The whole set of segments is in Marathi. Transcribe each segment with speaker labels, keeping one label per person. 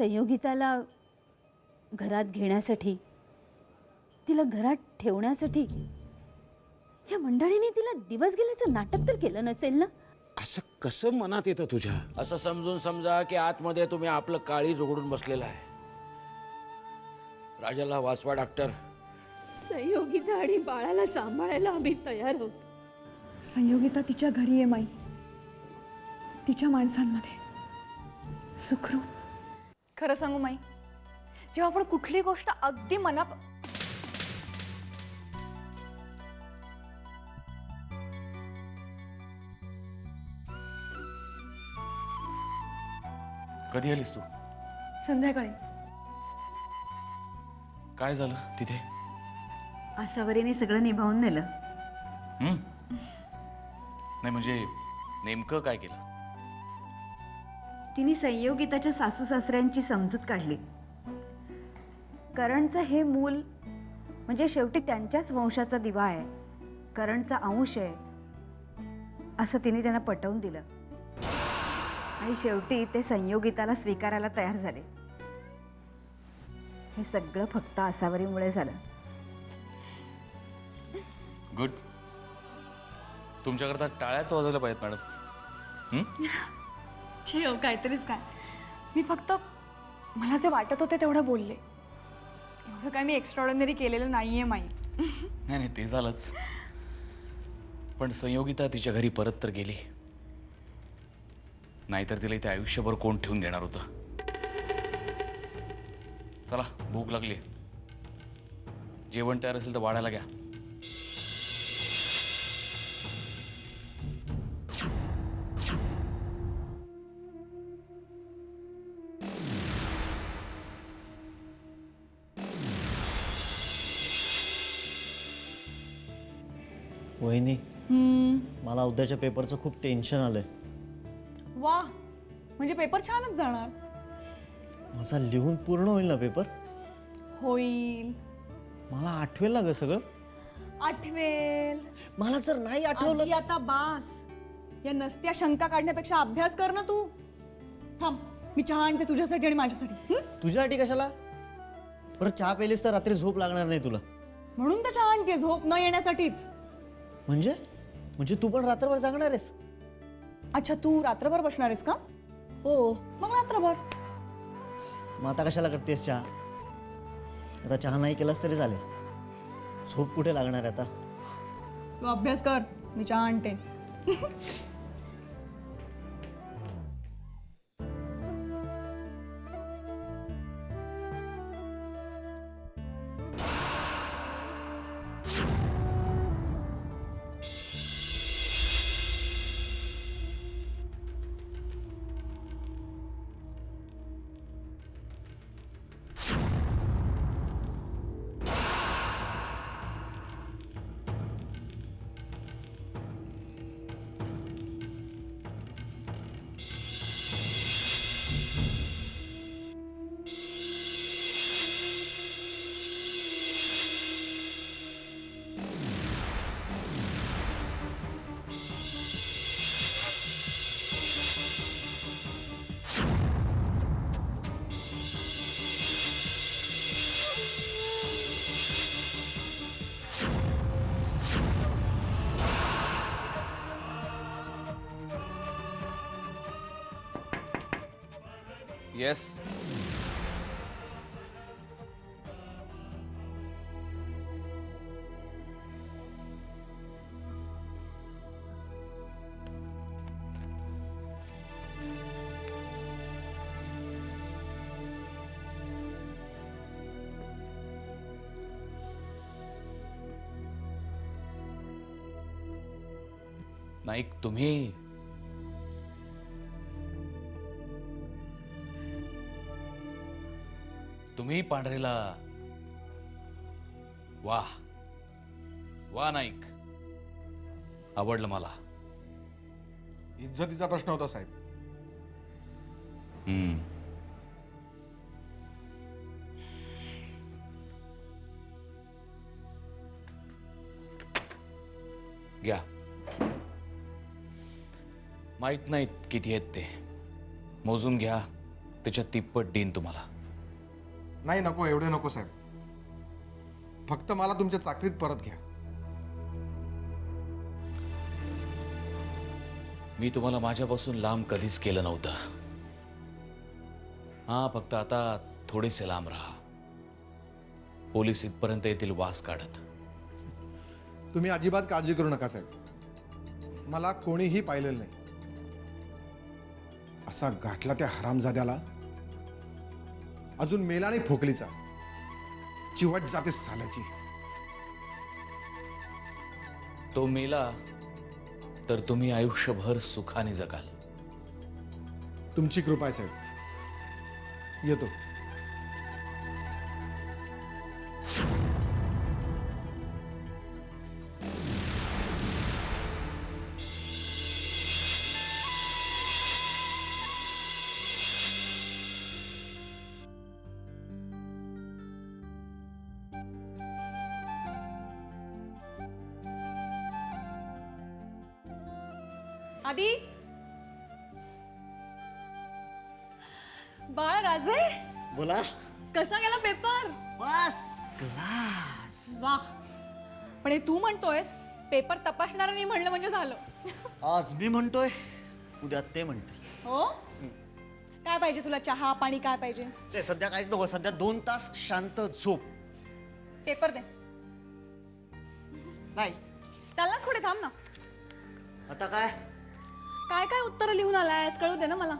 Speaker 1: संयोगिताला घरात घेण्यासाठी, तिला घरात ठेवण्यासाठी या मंडळीने तिला दिवस गेल्याचं नाटक तर केलं नसेल ना?
Speaker 2: असं कसं मनात येतं तुझ्या?
Speaker 3: असं समजून समजा की आतमध्ये तुम्ही आपलं काळीज उघडून बसलेलं आहे. राजाला वाचवा डॉक्टर.
Speaker 1: संयोगिता आणि बाळाला सांभाळायला आम्ही तयार आहोत.
Speaker 4: संयोगिता तिच्या घरी आहे माई, तिच्या माणसांमध्ये सुखरूप. खरं सांगू माई, जेव्हा आपण कुठली गोष्ट अगदी
Speaker 5: कधी आलीस तू?
Speaker 4: संध्याकाळी
Speaker 5: काय झालं तिथे?
Speaker 1: आशावरीने सगळं निभावून नेलं.
Speaker 5: नाही म्हणजे नेमकं काय केलं?
Speaker 1: तिने संयोगिताच्या सासू सासऱ्यांची समजूत काढली. करणचं हे मूल म्हणजे शेवटी त्यांच्याच वंशाचा दिवा आहे, करणचा अंश आहे असं तिने त्यांना पटवून दिलं. आणि शेवटी ते संयोगिताला स्वीकारायला तयार झाले. हे सगळं फक्त आसावरीमुळे झालं.
Speaker 5: गुड. तुमच्याकरता टाळ्याच वाजवल्या पाहिजेत मॅडम.
Speaker 4: ठेव काहीतरीच काय. मी फक्त मला जे वाटत होते तेवढं बोलले. एवढं काय मी एक्स्ट्राऑर्डिनरी केलेलं नाहीये माई.
Speaker 5: नाही नाही ते झालंच, पण संयोगिता तिच्या घरी परत तर गेली, नाहीतर तिला इथे आयुष्यभर कोण ठेवून घेणार होतं. चला भूक लागली, जेवण तयार असेल तर वाढायला घ्या.
Speaker 6: वहिनी, मला उद्याच्या पेपरचं खूप टेन्शन आलंय.
Speaker 4: वा, म्हणजे पेपर छानच जाणार.
Speaker 6: माझा लिहून पूर्ण होईल ना पेपर?
Speaker 4: होईल.
Speaker 6: मला आठवेल ना ग सगळं?
Speaker 4: आठवेल.
Speaker 6: मला जर नाही आठवलं.
Speaker 4: आधी आता बास. या नसत्या शंका काढण्यापेक्षा अभ्यास कर ना तू. थांब, मी चहा आणते तुझ्यासाठी आणि माझ्यासाठी.
Speaker 6: तुझ्यासाठी कशाला? परत चहा पेलीस तर रात्री झोप लागणार नाही तुला.
Speaker 4: म्हणून तर चहा आणते, झोप न येण्यासाठीच.
Speaker 6: म्हणजे तू पण रात्रभर जागणार आहेस?
Speaker 4: अच्छा, तू रात्रभर बसणार आहेस का?
Speaker 6: हो.
Speaker 4: मग रात्रभर.
Speaker 6: मग आता कशाला करतेस चहा? आता चहा नाही केलास तरी चालेल. झोप कुठे लागणार आहे आता?
Speaker 4: तू अभ्यास कर, मी चहा आणते.
Speaker 5: येस. नाईक, तुम्ही पांढरेला वाह वा नाईक, आवडलं मला.
Speaker 7: इज्जतीचा प्रश्न होता साहेब.
Speaker 5: घ्या. माहित नाहीत किती आहेत ते, मोजून घ्या त्याच्या तिप्पट देईन तुम्हाला.
Speaker 7: नाही नको, एवढे नको साहेब. फक्त मला तुमच्या चाकरीत परत घ्या.
Speaker 5: मी तुम्हाला माझ्यापासून लांब कधीच केलं नव्हतं. हा, फक्त आता थोडेसे लांब राहा. पोलीस इथपर्यंत येतील वास काढत.
Speaker 7: तुम्ही अजिबात काळजी करू नका साहेब. मला कोणीही पाहिलेलं नाही. असा गाठला त्या हरामजाद्याला, अजून मेला नाही फोकलीचा. चिवट जाते साल्याची.
Speaker 5: तो मेला तर तुम्ही आयुष्यभर सुखाने जगाल.
Speaker 7: तुमची कृपा आहे साहेब. येतो.
Speaker 4: आधी बाळ राजे,
Speaker 6: बोला.
Speaker 4: कसा गेला पेपर?
Speaker 6: बस क्लास.
Speaker 4: वा, पण हे तू म्हणतोयस पेपर तपासणाऱ्यांनी म्हणलं म्हणजे झालं.
Speaker 6: आज मी म्हणतोय, उद्या ते म्हणते.
Speaker 4: हो, काय पाहिजे तुला? चहा पाणी काय पाहिजे?
Speaker 6: ते सध्या काहीच नको. सध्या 2 तास शांत झोप.
Speaker 4: पेपर दे.
Speaker 6: नाही.
Speaker 4: चाललास कुठे? थांब ना.
Speaker 6: आता काय
Speaker 4: काय काय उत्तर लिहून आलायस कळू दे ना मला.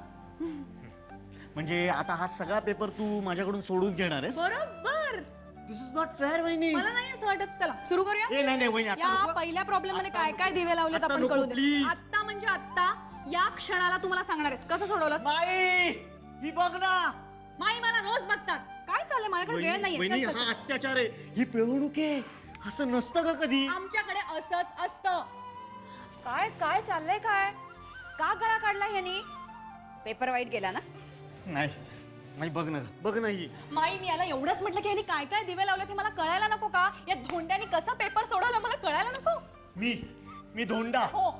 Speaker 6: म्हणजे आता हा सगळा पेपर तू माझ्याकडून सोडून घेणार आहेस?
Speaker 4: बरोबर.
Speaker 6: दिस इज नॉट फेअर वहिनी.
Speaker 4: मला नाही असं वाटत. चला सुरू करूया.
Speaker 6: ए नाही नाही वहिनी, आता
Speaker 4: या
Speaker 6: नको.
Speaker 4: पहिल्या प्रॉब्लेम मध्ये
Speaker 6: आता
Speaker 4: काय काय
Speaker 6: नको.
Speaker 4: दिवे लावलेत
Speaker 6: आता
Speaker 4: आपण
Speaker 6: नको,
Speaker 4: कळू दे.
Speaker 6: please.
Speaker 4: आत्ता म्हणजे आत्ता या क्षणाला तुम्हाला सांगणार आहेस. कसं सोडवलंस?
Speaker 6: माई, ही बघ ना.
Speaker 4: माई मला रोज बघतात. काय चाललंय? माझ्याकडे वेळ नाहीये.
Speaker 6: वहिनी,
Speaker 4: चल, चल,
Speaker 6: हा
Speaker 4: चल.
Speaker 6: अत्याचार आहे. ही पिळवणूक आहे. असं नसतं का कधी?
Speaker 4: आमच्याकडे असंच असतं. काय काय चाललंय? काय का गळा काढला ह्यानी? पेपर वाईट गेला ना?
Speaker 6: नाही नाही, बघ ना, बघ ना ही.
Speaker 4: माई, मी याला एवढंच म्हटलं की ह्यानी काय काय दिवे लावले ते मला कळायला नको का? या धोंड्यानी कसा पेपर सोडवला मला कळायला नको?
Speaker 6: मी धोंडा.
Speaker 4: हो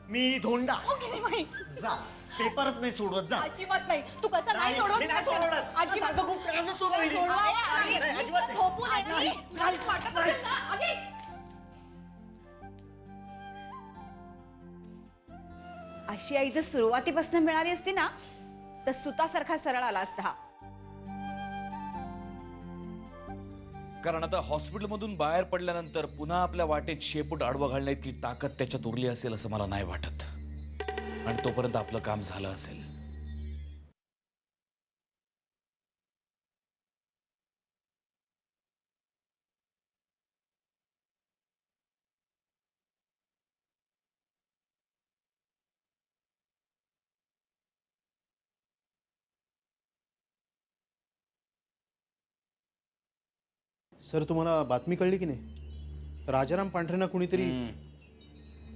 Speaker 6: मी धोंडा.
Speaker 4: हो की नाही माई?
Speaker 6: जा, पेपरच नाही सोडवत. जा.
Speaker 4: अजिबात नाही. तू कसं नाही
Speaker 6: नाही,
Speaker 4: सोडवत?
Speaker 6: मी नाही सोडवणार.
Speaker 4: अजिबात.
Speaker 6: सारखं खूप त्रास असतो ना, वहिनी.
Speaker 4: सोडवायला
Speaker 6: नाही,
Speaker 4: नाही.
Speaker 6: अजिबात
Speaker 4: मी
Speaker 6: नाही.
Speaker 4: झोपून येणार
Speaker 6: नाही,
Speaker 4: नाही.
Speaker 6: नाही,
Speaker 4: वाटत
Speaker 6: नाही.
Speaker 4: असेल ना? आधी. अशी आई जर सुरुवातीपासून मिळाली असती ना तर सुतासारखा सरळ आला असता हा.
Speaker 5: कारण आता हॉस्पिटलमधून बाहेर पडल्यानंतर पुन्हा आपल्या वाटेत शेपूट आडवं घालण्याची ताकद त्याच्यात उरली असेल असं मला नाही वाटत. आणि तोपर्यंत आपलं काम झालं असेल.
Speaker 8: सर, तुम्हाला बातमी कळली की नाही? राजाराम पांढरेंना कुणीतरी.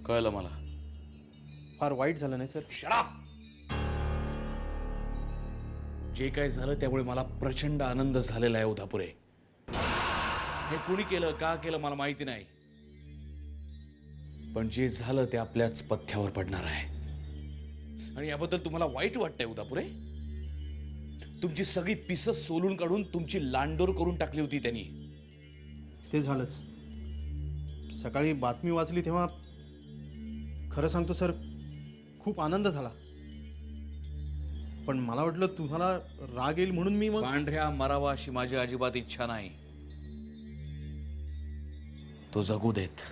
Speaker 5: कळलं मला.
Speaker 8: फार वाईट झालं नाही सर?
Speaker 5: जे काय झालं त्यामुळे मला प्रचंड आनंद झालेला आहे उदापुरे. हे कुणी केलं, का केलं मला माहिती नाही, पण जे झालं ते आपल्याच पथ्यावर पडणार आहे. आणि याबद्दल तुम्हाला वाईट वाटतंय उदापुरे? तुमची सगळी पिसं सोलून काढून तुमची लांडोर करून टाकली होती त्यांनी.
Speaker 8: ते झालंच. सकाळी बातमी वाचली तेव्हा खरं सांगतो सर, खूप आनंद झाला. पण मला वाटलं तुम्हाला राग येईल म्हणून मी मग.
Speaker 5: पांढऱ्या मरावा अशी माझी अजिबात इच्छा नाही. तो जगू देत.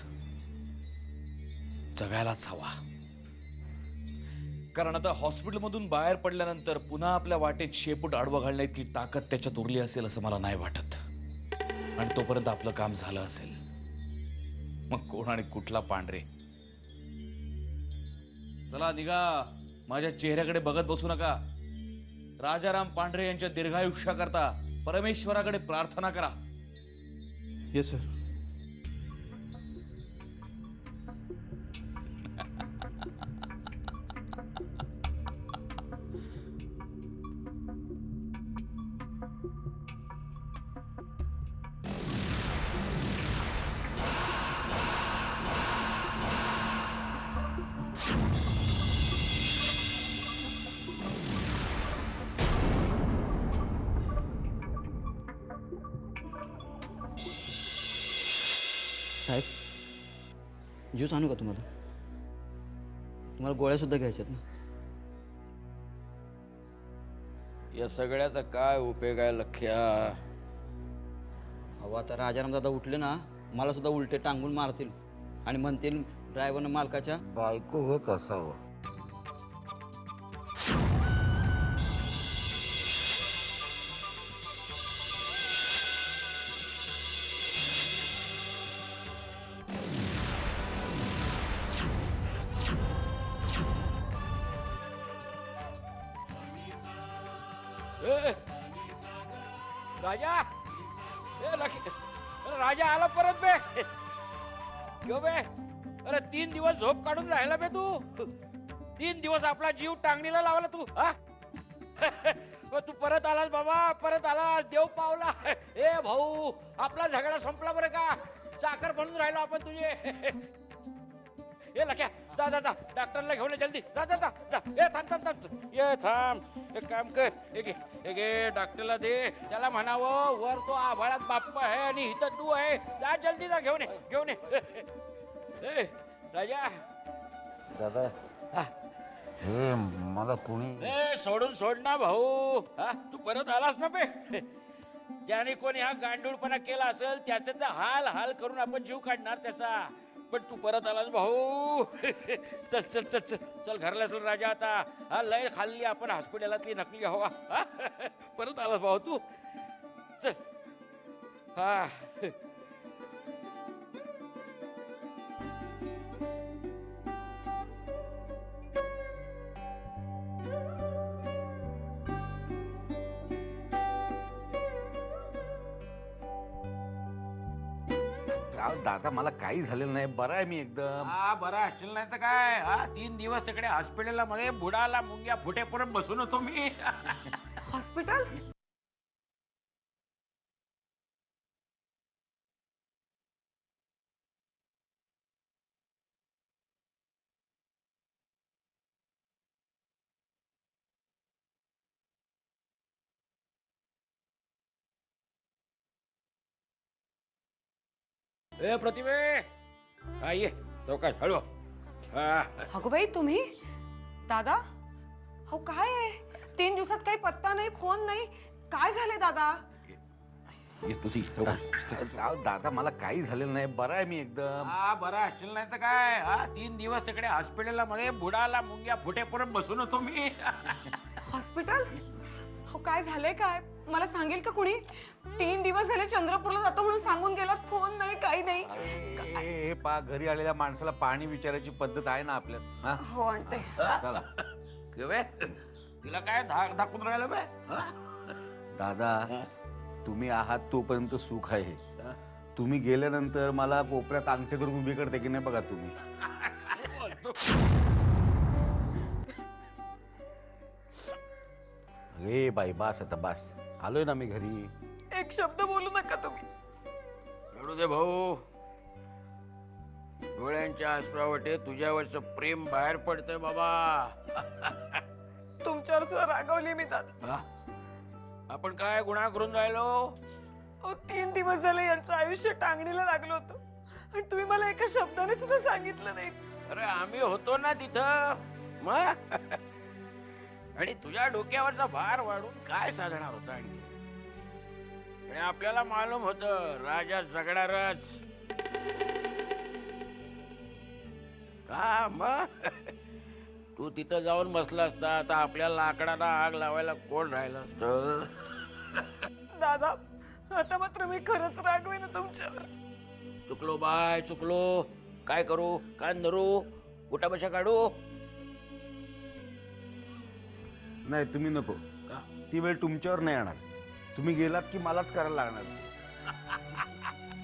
Speaker 5: जगायलाच हवा. कारण आता हॉस्पिटलमधून बाहेर पडल्यानंतर पुन्हा आपल्या वाटेत शेपूट आडवं घालण्याची ताकद त्याच्यात उरली असेल असं मला नाही वाटत. आणि तोपर्यंत आपलं काम झालं असेल. मग कोण आणि कुठला पांढरे? चला निघा. माझ्या चेहऱ्याकडे बघत बसू नका. राजाराम पांढरे यांच्या दीर्घायुष्याकरता परमेश्वराकडे प्रार्थना करा.
Speaker 8: Yes sir.
Speaker 6: साहेब ज्यूस आणू का तुम्हाला गोळ्यासुद्धा घ्यायच्यात ना?
Speaker 3: या सगळ्याचा काय उपयोग आहे लख्या?
Speaker 6: अहो आता राजाराम दादा उठले ना मला सुद्धा उलटे टांगून मारतील आणि म्हणतील ड्रायव्हरनं मालकाच्या
Speaker 2: बायको होत असावं.
Speaker 3: ए, राजा अरे राजा आला परत बे. घेऊ बे. अरे 3 दिवस झोप काढून राहिला बे तू. 3 दिवस आपला जीव टांगणीला लावला तू. हा तू परत आलास बाबा, परत आलास. देव पावला. ए भाऊ, आपला झगडा संपला बरं का? चाकर बनून राहिलो आपण तुझे. ये लक्या, जा जा जा, डॉक्टरला घेऊन ये जल्दी. जा जा जा जा. ए थांब थांब थांब, ये थांब. एक काम कर, एक डॉक्टरला दे. त्याला म्हणावं वर तो आभाळात बाप्पा आहे आणि इथं तू आहे. जा जल्दी जा, घेऊन ये घेऊन ये. ए राजा.
Speaker 2: दादा
Speaker 3: हा.
Speaker 2: हे मला कोणी
Speaker 3: ए सोडून सोड ना भाऊ. हा तू परत आलास ना बे. ज्याने कोणी हा गांडूळपणा केला असेल त्याचे तर हाल हाल करून आपण जीव काढणार त्याचा. पण तू परत आलास भाऊ. चल चल चल चल चल घरला चल राजा. आता हा लय खाल्ली आपण हॉस्पिटलातली नकली हवा. हा? परत आलास भाऊ तू. चल. हा
Speaker 2: दादा मला काही झालेलं नाही, बरं आहे मी एकदम.
Speaker 3: हा बरं असशील नाही तर काय. हा 3 दिवस तिकडे हॉस्पिटलला मध्ये बुडाला मुंग्या फुटेपर्यंत बसून होतो मी.
Speaker 4: हॉस्पिटल?
Speaker 3: ए प्रतिभे, हा ये चौकात हळू. हा
Speaker 9: अगो बाई तुम्ही दादा, हो काय आहे? 3 दिवसात काही पत्ता नाही, फोन नाही, काय झाले दादा?
Speaker 3: ये तुझी चौकात.
Speaker 2: दादा मला काही झालेलं नाही, बरं आहे मी एकदम.
Speaker 3: हा बरं असशील नाही तर काय. हा 3 दिवस तिकडे हॉस्पिटलला मध्ये बुडाला मुंग्या फुटेपर्यंत बसून होतो मी.
Speaker 9: हॉस्पिटल? हो काय झालंय काय? मला सांगेल का कुणी? 3 दिवस झाले चंद्रपूरला जातो म्हणून सांगून गेलात, फोन नाही काही नाही.
Speaker 2: हे पा घरी आलेल्या माणसाला पाणी विचारायची पद्धत आहे ना आपल्यात. हा?
Speaker 9: हो आणते.
Speaker 2: चला
Speaker 3: बे तिला काय धाक दाखवून राहिलं बे. हा?
Speaker 2: दादा, तुम्ही आहात तोपर्यंत सुख आहे. तुम्ही गेल्यानंतर मला कोपऱ्यात अंगठे धरून उभी करते की नाही बघा तुम्ही. अरे बाई बास, आता बास. आलोय ना मी घरी.
Speaker 9: एक शब्द बोलू नका तुम्ही.
Speaker 3: रडू दे भाऊ. डोळ्यांच्या आसरावटे तुझ्यावरचं प्रेम बाहेर पडतंय बाबा.
Speaker 9: तुमच्यावर सुद्धा रागवली मी दादा.
Speaker 3: हा? आपण काय गुन्हा करून राहिलो?
Speaker 9: हो 3 दिवस झाले यांचं आयुष्य टांगणीला लागलं होतं आणि तुम्ही मला एका शब्दाने सुद्धा सांगितलं नाही.
Speaker 3: अरे आम्ही होतो ना तिथं मग. आणि तुझ्या डोक्यावरचा भार वाढून काय साधणार होता आणखी? आणि आपल्याला मालूम होतं राजा जगणारच. का मग तू तिथं जाऊन बसला असता तर आपल्या लाकडाला आग लावायला कोण राहिलं असतं?
Speaker 9: दादा आता मात्र मी खरंच रागवे ना तुमच्यावर.
Speaker 3: चुकलो बाय चुकलो. काय करू? काय धरू? उठा बशा काढू?
Speaker 2: नाही तुम्ही नको.
Speaker 3: का?
Speaker 2: ती वेळ तुमच्यावर नाही येणार. तुम्ही गेलात की मलाच करायला लागणार.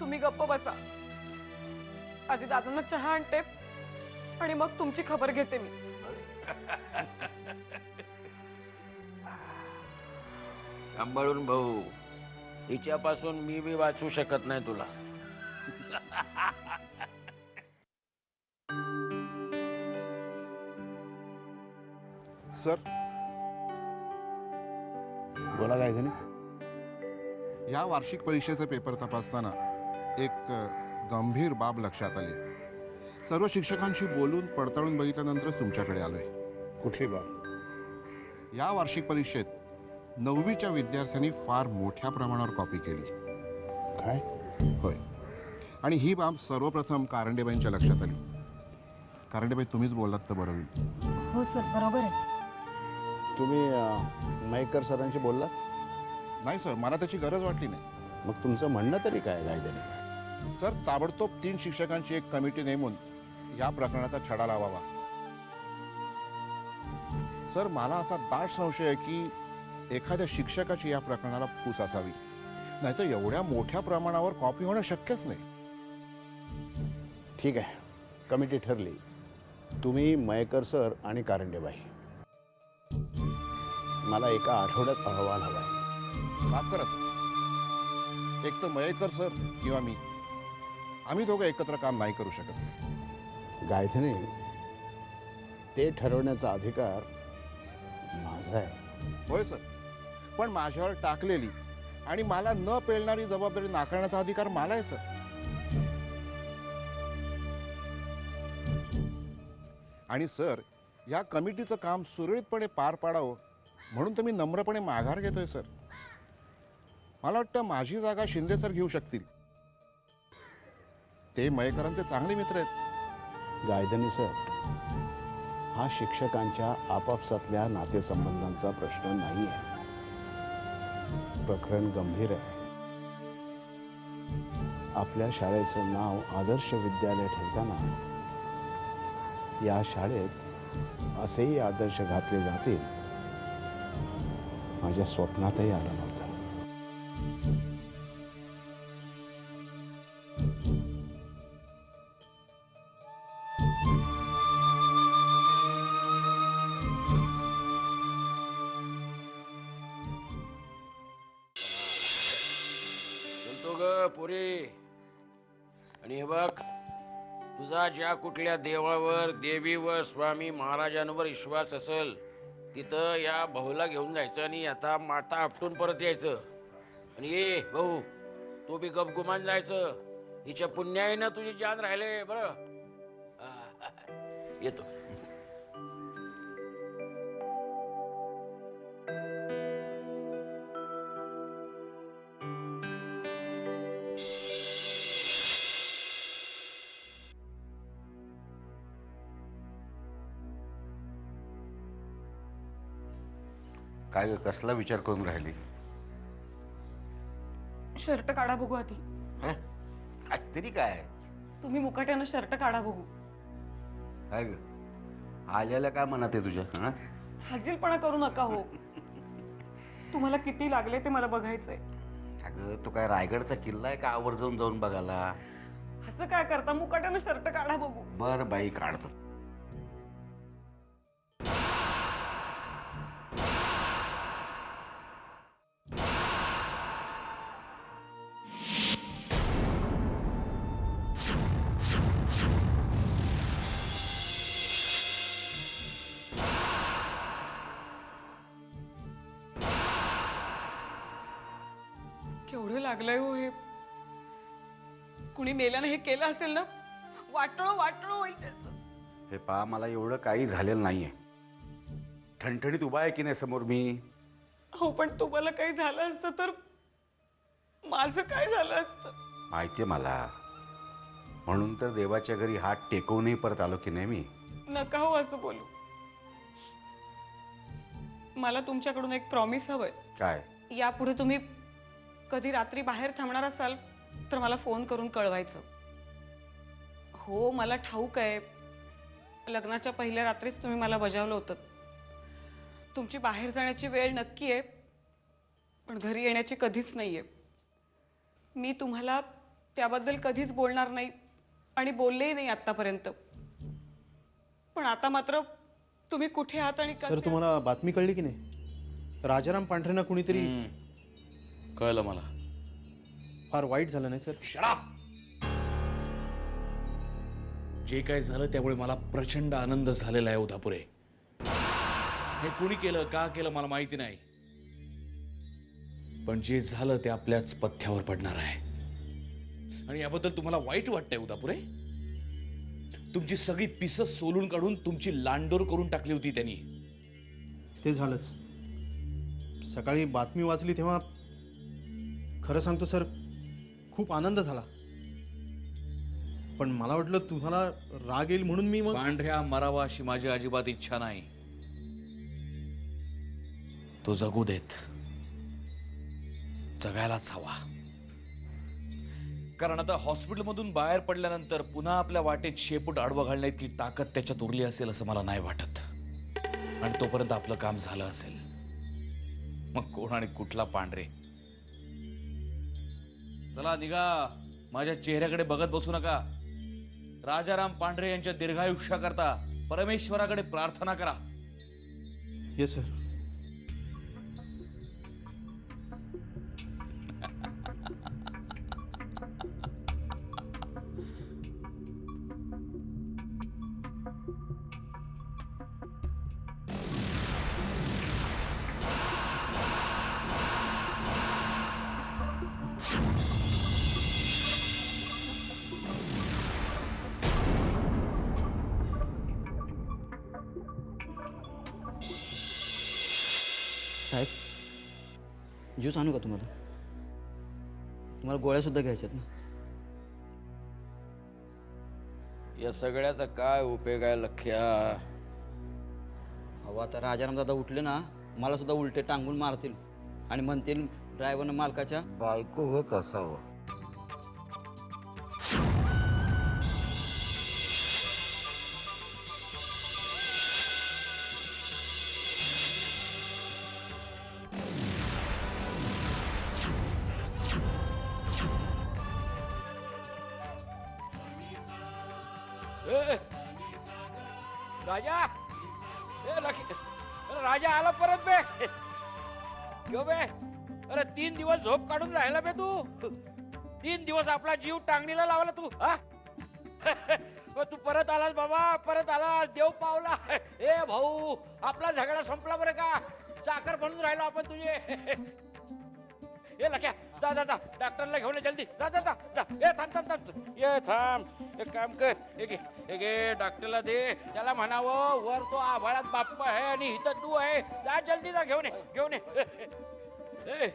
Speaker 9: तुम्ही गप्प बसा. आधी दादांना चहा आणते आणि मग तुमची खबर घेते मी.
Speaker 3: सांभाळून भाऊ. हिच्यापासून मी बी वाचू शकत नाही तुला.
Speaker 7: सर,
Speaker 2: बोला काय घरी.
Speaker 7: या वार्षिक परीक्षेचे पेपर तपासताना एक
Speaker 10: गंभीर बाब लक्षात आली. सर्व शिक्षकांशी बोलून पडताळून बघितल्यानंतरच तुमच्याकडे आलोय.
Speaker 8: कुठली बाब?
Speaker 10: या वार्षिक परीक्षेत 9वीच्या विद्यार्थ्यांनी फार मोठ्या प्रमाणावर कॉपी केली.
Speaker 8: काय?
Speaker 10: होय. आणि ही बाब सर्वप्रथम कारंडेबाईंच्या लक्षात आली. कारंडेबाई, तुम्हीच बोललात तर बरं होईल.
Speaker 1: हो सर, बरोबर आहे.
Speaker 8: तुम्ही मयेकर सरांशी बोललात?
Speaker 10: नाही सर, मला त्याची गरज वाटली नाही.
Speaker 8: मग तुमचं म्हणणं तरी काय कायद्याने?
Speaker 10: सर, ताबडतोब 3 शिक्षकांची एक कमिटी नेमून या प्रकरणाचा छडा लावावा. सर, मला असा दाट संशय आहे की एखाद्या शिक्षकाची या प्रकरणाला फूस असावी, नाहीतर एवढ्या मोठ्या प्रमाणावर कॉपी होणं शक्यच नाही.
Speaker 8: ठीक आहे, कमिटी ठरली. तुम्ही मयेकर सर आणि कारंडेबाई, मला एका आठवड्यात अहवाल हवा आहे.
Speaker 10: माफ करा सर, एक तर मयेकर सर किंवा मी, आम्ही दोघं एकत्र काम नाही करू शकत.
Speaker 8: गायधने, ते ठरवण्याचा अधिकार माझा आहे.
Speaker 10: होय सर, पण माझ्यावर टाकलेली आणि मला न पेलणारी जबाबदारी नाकारण्याचा अधिकार मला आहे सर. आणि सर, या कमिटीचं काम सुरळीतपणे पार पाडावं म्हणून तर मी नम्रपणे माघार घेतोय सर. मला वाटतं माझी जागा शिंदे सर घेऊ शकतील. ते मयेकरांचे चांगले मित्र आहेत.
Speaker 8: गायधनी सर, हा शिक्षकांच्या आपापसातल्या नातेसंबंधांचा प्रश्न नाही आहे. प्रकरण गंभीर आहे. आपल्या शाळेचं नाव आदर्श विद्यालय ठेवताना या शाळेत असेही आदर्श घातले जातील माझ्या स्वप्नातही आलं नव्हतं.
Speaker 3: चलतो ग पोरी. आणि हे बघ, तुझा ज्या कुठल्या देवावर, देवीवर, स्वामी महाराजांवर विश्वास असेल तिथं या भाऊला घेऊन जायचं आणि आता माता आपटून परत यायचं. आणि ये भाऊ, तो बी गपगुमान जायचं. हिच्या पुण्याईनं तुझी जान राहिले. बरं, येतो.
Speaker 2: काय ग, कसला विचार करून राहिली?
Speaker 9: शर्ट काढा बघू आधी.
Speaker 2: हं? काय तरी काय?
Speaker 9: तुम्ही मुकाट्यानं शर्ट काढा बघू.
Speaker 2: काय ग, आल्याला काय म्हणत आहे तुझ्या? हा,
Speaker 9: हाजीलपणा करू नका हो. तुम्हाला किती लागले ते मला बघायचंय.
Speaker 2: अगं, तो काय रायगडचा किल्ला आहे का आवर्जून जाऊन बघायला?
Speaker 9: असं काय करता? मुकाट्यानं शर्ट काढा बघू.
Speaker 2: बर बाई, काढतो.
Speaker 9: केवढं लागलंय हो हे. कुणी मेल्यानं हे केलं असेल ना, वाटणं वाटणं होईल त्याचं.
Speaker 2: हे पहा, मला एवढं काही झालेलं नाहीये. ठणठणीत उभा आहे की नाही समोर मी.
Speaker 9: हो, पण तुम्हाला काही झालं असतं तर माझं काय झालं असतं?
Speaker 2: माहितीये मला, म्हणून तर देवाच्या घरी हात टेकवूनही परत आलो की नाही मी.
Speaker 9: नका हो असं बोलू. मला तुमच्याकडून एक प्रॉमिस हवंय.
Speaker 2: काय?
Speaker 9: यापुढे तुम्ही कधी रात्री बाहेर थांबणार असाल तर मला फोन करून कळवायचं. हो, मला ठाऊक आहे, लग्नाच्या पहिल्या रात्रीच तुम्ही मला बजावलं होतं. तुमची बाहेर जाण्याची वेळ नक्की आहे, पण घरी येण्याची कधीच नाही आहे. मी तुम्हाला त्याबद्दल कधीच बोलणार नाही आणि बोललेही नाही आत्तापर्यंत. पण आता मात्र तुम्ही कुठे आहात आणि
Speaker 8: सर, तुम्हाला बातमी कळली की नाही? राजाराम पांढरेंना कुणीतरी.
Speaker 5: कळलं मला.
Speaker 8: फार वाईट झालं नाही सर?
Speaker 5: शराब. जे काय झालं त्यामुळे मला प्रचंड आनंद झालेला आहे उदापुरे. हे कुणी केलं, का केलं मला माहिती नाही, पण जे झालं ते आपल्याच पथ्यावर पडणार आहे. आणि याबद्दल तुम्हाला वाईट वाटतंय उदापुरे? तुमची सगळी पिसं सोलून काढून तुमची लांडोर करून टाकली होती त्यांनी.
Speaker 7: ते झालंच. सकाळी बातमी वाचली तेव्हा खरं सांगतो सर, खूप आनंद झाला. पण मला वाटलं तुम्हाला राग येईल म्हणून मी मग
Speaker 5: पांढऱ्या मरावा अशी माझी अजिबात इच्छा नाही. तो जगू देत, जगायलाच हवा. कारण आता हॉस्पिटलमधून बाहेर पडल्यानंतर पुन्हा आपल्या वाटेत शेपूट आडवं घालण्याची ताकद त्याच्यात उरली असेल असं मला नाही वाटत. आणि तोपर्यंत आपलं काम झालं असेल. मग कोण आणि कुठला पांढरे. चला निघा, माझ्या चेहऱ्याकडे बघत बसू नका. राजाराम पांढरे यांच्या दीर्घायुष्याकरता परमेश्वराकडे प्रार्थना करा.
Speaker 7: Yes sir.
Speaker 6: साहेब, ज्यूस आणू का तुम्हाला? तुम्हाला गोळ्यासुद्धा घ्यायच्यात ना?
Speaker 3: या सगळ्याचा काय उपयोग आहे लख्या?
Speaker 6: अहो आता राजाराम दादा उठले ना, मला सुद्धा उलटे टांगून मारतील आणि म्हणतील ड्रायव्हरनं मालकाच्या
Speaker 2: बायको होत असावं.
Speaker 3: ए, राजा, अरे राजा आला परत बे. क्यों बे? अरे 3 दिवस झोप काढून राहिला बे तू. 3 दिवस आपला जीव टांगणीला लावला तू. हा तू परत आलास बाबा, परत आलास. देव पावला. ए भाऊ, आपला झगडा संपला बरं का? चाकर बनून राहिलो आपण तुझे. ए लक्या, जा जा जा, डॉक्टरला घेऊन ये जल्दी. जा जा जा जा. ए थांब थांब थांब, ये थांब. एक काम कर, एक डॉक्टरला दे. त्याला म्हणावं वर तो आभाळात बाप्पा आहे आणि इथं तू आहे. जा जल्दी जा, घेऊन ये घेऊन ये. ए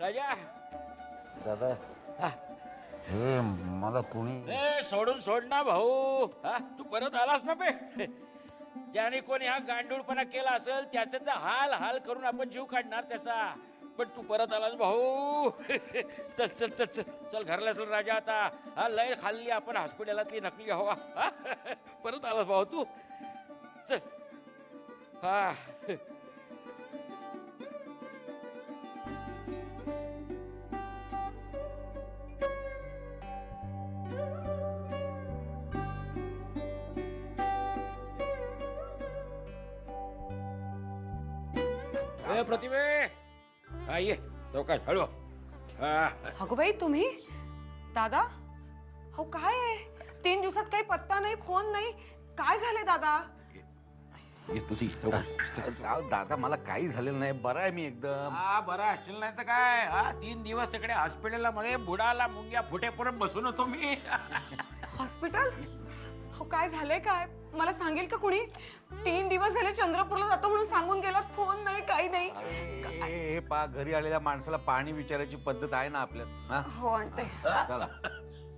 Speaker 3: राजा.
Speaker 2: दादा,
Speaker 3: हा.
Speaker 2: हे मला कोणी
Speaker 3: ए सोडून सोड ना भाऊ. हा तू परत आलास ना बे. ज्याने कोणी हा गांडूळपणा केला असेल त्याचे तर हाल हाल करून आपण जीव काढणार त्याचा. पण तू परत आलास भाऊ. चल चल चल चल चल घरला चल राजा. आता हा लय खाल्ली आपण हॉस्पिटलातली नकली हवा. हा? परत आलास भाऊ तू. चल. हा ए प्रतिमे, हा ये चौकात हळू.
Speaker 9: अगो बाई तुम्ही दादा, हो काय आहे? 3 दिवसात काही पत्ता नाही, फोन नाही. काय झाले दादा?
Speaker 2: ये तुझी दादा, मला काही झालेलं नाही. बरं आहे मी एकदम.
Speaker 3: हा बरं असशील नाही तर काय. हा 3 दिवस तिकडे हॉस्पिटलला मध्ये बुडाला मुंग्या फुटेपर्यंत बसून होतो मी.
Speaker 9: हॉस्पिटल? हो काय झालंय काय? मला सांगेल का कुणी? 3 दिवस झाले चंद्रपूरला जातो म्हणून सांगून गेलात. फोन नाही, काही नाही.
Speaker 2: हे पा, घरी आलेल्या माणसाला पाणी विचारायची पद्धत आहे ना आपल्यात. हा?
Speaker 9: हो आणते.
Speaker 2: चला.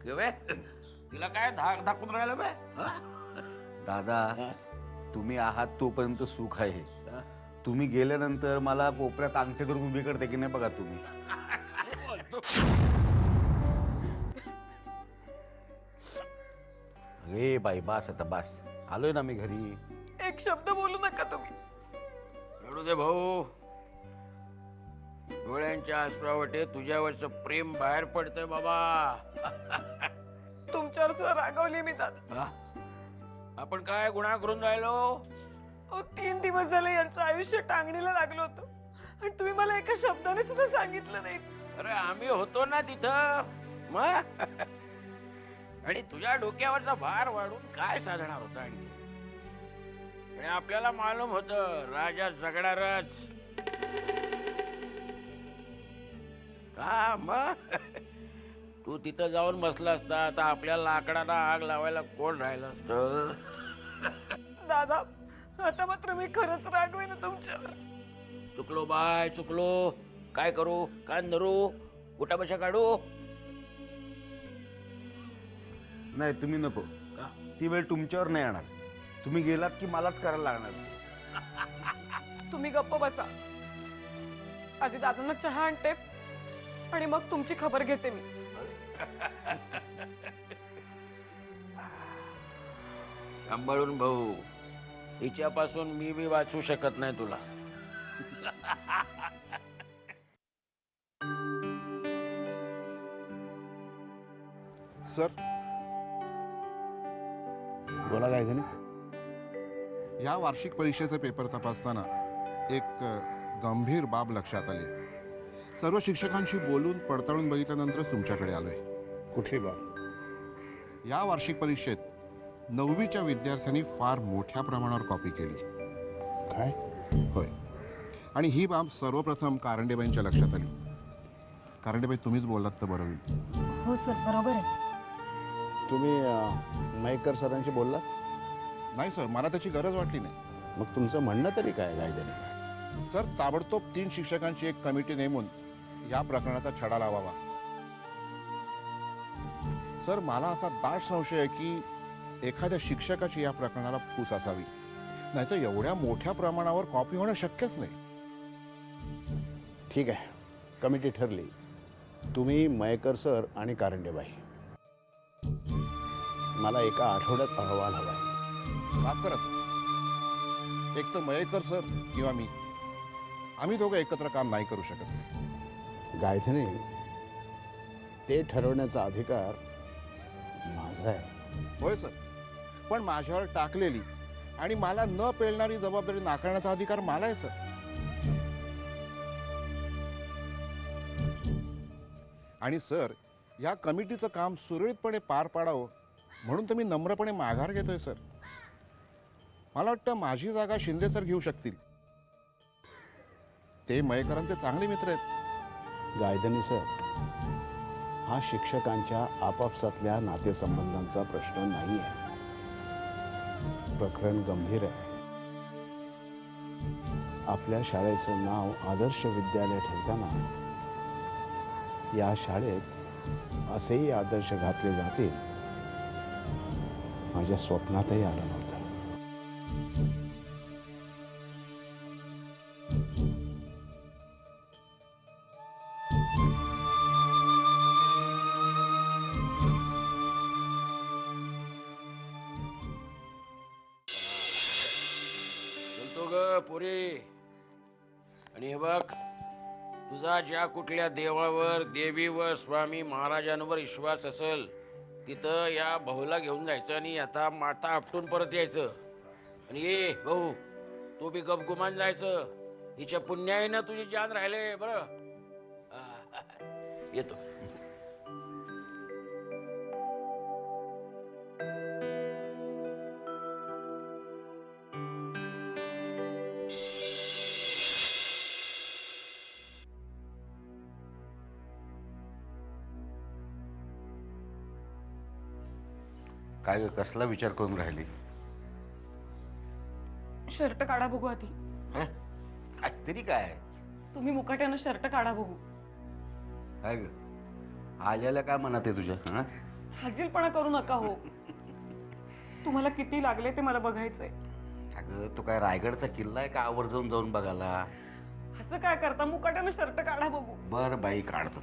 Speaker 3: बे तिला काय धाक धाकून राहिलं बे?
Speaker 2: दादा, तुम्ही आहात तोपर्यंत सुख आहे. तुम्ही गेल्यानंतर मला कोपऱ्यात अंगठे धरून उभी करते की नाही बघा तुम्ही. अरे बाई, बास आता बास. आलोय ना मी घरी.
Speaker 9: एक शब्द बोलू नका तुम्ही.
Speaker 3: रडू दे भाऊ. डोळ्यांच्या आसरावटे तुझ्यावरचं प्रेम बाहेर पडतंय बाबा.
Speaker 9: तुमच्यावर सर रागवली मी दादा.
Speaker 3: हा? आपण काय गुन्हा करून राहिलो?
Speaker 9: 3 दिवस झाले यांचं आयुष्य टांगणीला लागलं होतं आणि तुम्ही मला एका शब्दाने सुद्धा सांगितलं नाही.
Speaker 3: अरे आम्ही होतो ना तिथं मग. आणि तुझ्या डोक्यावरचा भार वाढून काय साधणार होता? आणि आपल्याला मालूम होतं राजा जगणारच. हा मग तू तिथं जाऊन बसला असता तर आपल्या लाकडाला आग लावायला कोण राहिलं असतं?
Speaker 9: दादा आता मात्र मी खरंच रागवेन तुमच्यावर.
Speaker 3: चुकलो बाय चुकलो. काय करू? कान धरू? गुटाबशा काढू?
Speaker 2: नाही तुम्ही नको.
Speaker 3: का?
Speaker 2: ती वेळ तुमच्यावर नाही येणार. तुम्ही गेलात की मलाच करायला लागणार.
Speaker 9: तुम्ही गप्प बसा. आधी दादांना चहा आणते आणि मग तुमची खबर घेते मी.
Speaker 3: सांभाळून भाऊ. हिच्यापासून मी बी वाचू शकत नाही तुला.
Speaker 10: सर
Speaker 8: बोला काय घरी.
Speaker 10: या वार्षिक परीक्षेचे पेपर तपासताना एक गंभीर बाब लक्षात आली. सर्व शिक्षकांशी बोलून पडताळून बघितल्यानंतरच तुमच्याकडे आलोय.
Speaker 8: कुठली बाब.
Speaker 10: या वार्षिक परीक्षेत 9वीच्या विद्यार्थ्यांनी फार मोठ्या प्रमाणावर कॉपी केली.
Speaker 8: काय.
Speaker 10: होय. आणि ही बाब सर्वप्रथम कारंडेबाईंच्या लक्षात आली. कारंडेबाई तुम्हीच बोललात तर बरं होईल.
Speaker 1: हो सर बरोबर आहे.
Speaker 8: तुम्ही मयेकर सरांशी बोललात.
Speaker 10: नाही सर, मला त्याची गरज वाटली नाही.
Speaker 8: मग तुमचं म्हणणं तरी काय कायद्याने.
Speaker 10: सर, ताबडतोब 3 शिक्षकांची एक कमिटी नेमून या प्रकरणाचा छडा लावावा. सर, मला असा दाट संशय आहे की एखाद्या शिक्षकाची या प्रकरणाला फूस असावी. नाहीतर एवढ्या मोठ्या प्रमाणावर कॉपी होणं शक्यच नाही.
Speaker 8: ठीक आहे, कमिटी ठरली. तुम्ही मयेकर सर आणि कारंडेबाई. मला एका आठवड्यात अहवाल हवा आहे.
Speaker 10: माफ करा सर, एक तर मयेकर सर किंवा मी, आम्ही दोघं एकत्र काम नाही करू शकत.
Speaker 8: गायधने ते ठरवण्याचा अधिकार माझा आहे.
Speaker 10: होय सर, पण माझ्यावर टाकलेली आणि मला न पेलणारी जबाबदारी नाकारण्याचा अधिकार मला आहे सर. आणि सर, या कमिटीचं काम सुरळीतपणे पार पाडावं म्हणून तर मी नम्रपणे माघार घेतोय सर. मला वाटतं माझी जागा शिंदे सर घेऊ शकतील. ते मयेकरांचे चांगले मित्र आहेत.
Speaker 8: गायधनी सर, हा शिक्षकांच्या आपापसातल्या नातेसंबंधांचा प्रश्न नाही आहे. प्रकरण गंभीर आहे. आपल्या शाळेचं नाव आदर्श विद्यालय ठेवताना या शाळेत असेही आदर्श घातले जातील माझ्या स्वप्नातही आलं नव्हतं.
Speaker 3: चलतो ग पोरी. आणि हे बघ, तुझा ज्या कुठल्या देवावर, देवीवर, स्वामी महाराजांवर विश्वास असेल तिथं या भाऊला घेऊन जायचं आणि आता माता आपटून परत यायचं. आणि ये भाऊ, तू बी गपगुमान जायचं. हिच्या पुण्याईनं तुझी जान राहिले. बरं येतो.
Speaker 2: काय ग, कसला विचार करून राहिली.
Speaker 9: शर्ट काढा बघू आधी.
Speaker 2: हं? काहीतरी काय.
Speaker 9: तुम्ही मुकाट्यानं शर्ट काढा बघू.
Speaker 2: काय ग, आल्याला काय म्हणत आहे तुझ्या. हं?
Speaker 9: हाजीलपणा करू नका हो. तुम्हाला किती लागले ते मला बघायचंय.
Speaker 2: अगं, तो काय रायगडचा किल्ला आहे का आवर्जून जाऊन बघायला.
Speaker 9: असं काय करता, मुकाट्यानं शर्ट काढा बघू.
Speaker 2: बर बाई, काढतो.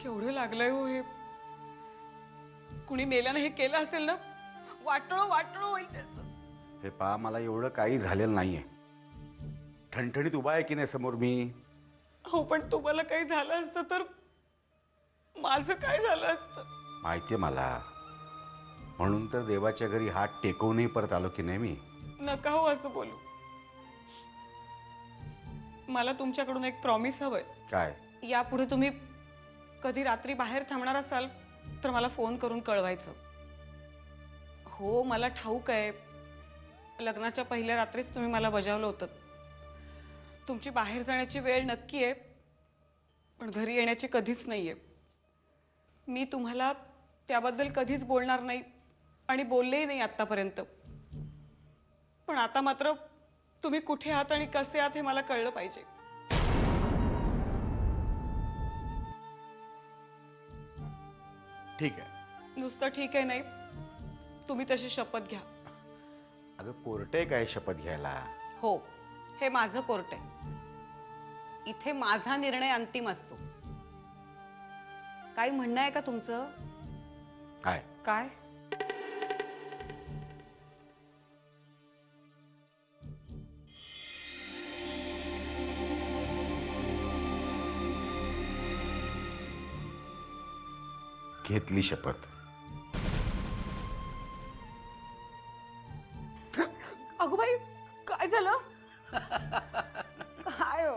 Speaker 9: केवढं लागलंय हो हे. कुणी मेल्यानं हे केलं असेल ना, वाटणं वाटणं होईल त्याचं.
Speaker 2: हे पहा, मला एवढं काही झालेलं नाहीये. ठणठणीत उभा आहे की नाही समोर मी.
Speaker 9: हो, पण तुम्हाला काही झालं असतं तर माझं काय झालं असतं.
Speaker 2: माहितीये मला. म्हणून तर देवाच्या घरी हात टेकवूनही परत आलो की नाही मी.
Speaker 9: नका हो असं बोलू. मला तुमच्याकडून एक प्रॉमिस हवंय.
Speaker 2: काय?
Speaker 9: यापुढे तुम्ही कधी रात्री बाहेर थांबणार असाल तर मला फोन करून कळवायचं. हो, मला ठाऊक आहे लग्नाच्या पहिल्या रात्रीच तुम्ही मला बजावलं होतं. तुमची बाहेर जाण्याची वेळ नक्की आहे, पण घरी येण्याची कधीच नाही आहे. मी तुम्हाला त्याबद्दल कधीच बोलणार नाही आणि बोललेही नाही आत्तापर्यंत. पण आता मात्र तुम्ही कुठे आहात आणि कसे आहात हे मला कळलं पाहिजे.
Speaker 2: ठीक आहे.
Speaker 9: नुसतं ठीक आहे नाही, तुम्ही तशी शपथ घ्या.
Speaker 2: अगं कोर्ट आहे काय शपथ घ्यायला?
Speaker 9: हो, हे माझं कोर्ट आहे. इथे माझा निर्णय अंतिम असतो. काही म्हणणं आहे का तुमचं?
Speaker 2: काय?
Speaker 9: काय?
Speaker 2: घेतली शपथ.
Speaker 9: अगो बाई, काय झालं? काय हो?